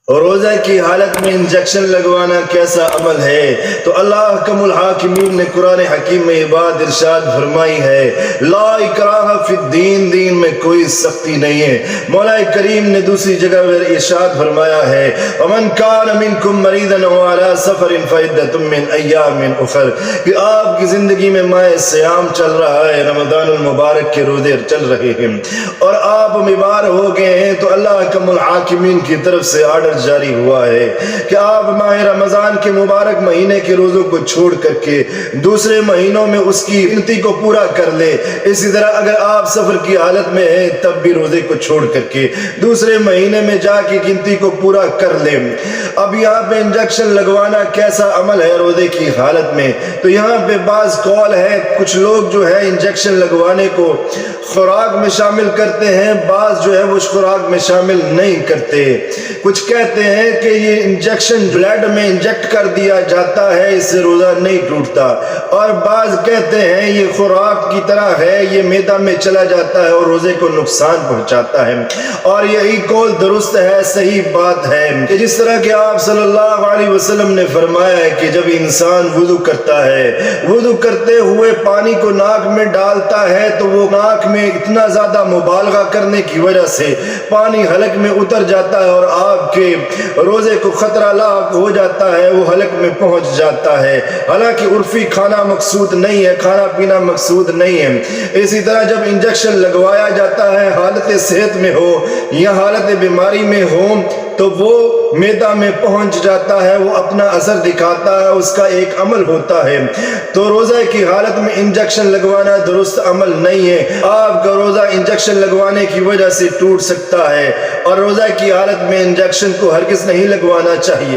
اور روزہ کی حالت میں انجیکشن لگوانا کیسا عمل ہے؟ تو اللہ احکم الحاکمین نے قرآن حکیم میں یہ بات ارشاد فرمائی ہے، لا اکراہ فی الدین، دین میں کوئی سختی نہیں ہے۔ مولا کریم نے دوسری جگہ پر ارشاد فرمایا ہے، ومن کان منکم مریضا او علی سفر فعدۃ من ایام اخر، کہ آپ کی زندگی میں ماہ صیام چل رہا ہے، رمضان المبارک کے روزے چل رہے ہیں اور آپ بیمار ہو گئے ہیں، تو اللہ احکم الحاکمین کی طرف سے آرڈر جاری ہوا ہے کہ آپ ماہ رمضان کے مبارک مہینے کے روزوں کو چھوڑ کر کے دوسرے مہینوں میں اس کی گنتی کو پورا کر لے۔ اسی طرح اگر آپ سفر کی حالت میں ہیں تب بھی روزے کو چھوڑ کر کے دوسرے مہینے میں جا کے گنتی کو پورا کر لیں۔ اب یہاں پہ انجیکشن لگوانا کیسا عمل ہے روزے کی حالت میں؟ تو یہاں پہ بعض قول ہے، کچھ لوگ جو ہے انجیکشن لگوانے کو خوراک میں شامل کرتے ہیں، بعض جو ہے وہ خوراک میں شامل نہیں کرتے۔ کچھ کہتے ہیں کہ یہ انجیکشن بلڈ میں انجیکٹ کر دیا جاتا ہے، اس سے روزہ نہیں ٹوٹتا، اور بعض کہتے ہیں یہ خوراک کی طرح ہے، یہ معدہ میں چلا جاتا ہے اور روزے کو نقصان پہنچاتا ہے۔ اور یہی قول درست ہے، صحیح بات ہے کہ جس طرح کہ آپ صلی اللہ علیہ وسلم نے فرمایا ہے کہ جب انسان وضو کرتا ہے، وضو کرتے ہوئے پانی کو ناک میں ڈالتا ہے تو وہ ناک میں اتنا زیادہ مبالغہ کرنے کی وجہ سے پانی حلق میں اتر جاتا ہے اور آپ کے روزے کو خطرہ لاحق ہو جاتا ہے، وہ حلق میں پہنچ جاتا ہے۔ حالانکہ عرفی کھانا مقصود نہیں ہے، کھانا پینا مقصود نہیں ہے۔ اسی طرح جب انجیکشن لگوایا جاتا ہے، حالت صحت میں ہو یا حالت بیماری میں ہو، تو وہ معدہ میں پہنچ جاتا ہے، وہ اپنا اثر دکھاتا ہے، اس کا ایک عمل ہوتا ہے۔ تو روزہ کی حالت میں انجیکشن لگوانا درست عمل نہیں ہے۔ آپ کا روزہ انجیکشن لگوانے کی وجہ سے ٹوٹ سکتا ہے، اور روزہ کی حالت میں انجیکشن کو ہرگز نہیں لگوانا چاہیے۔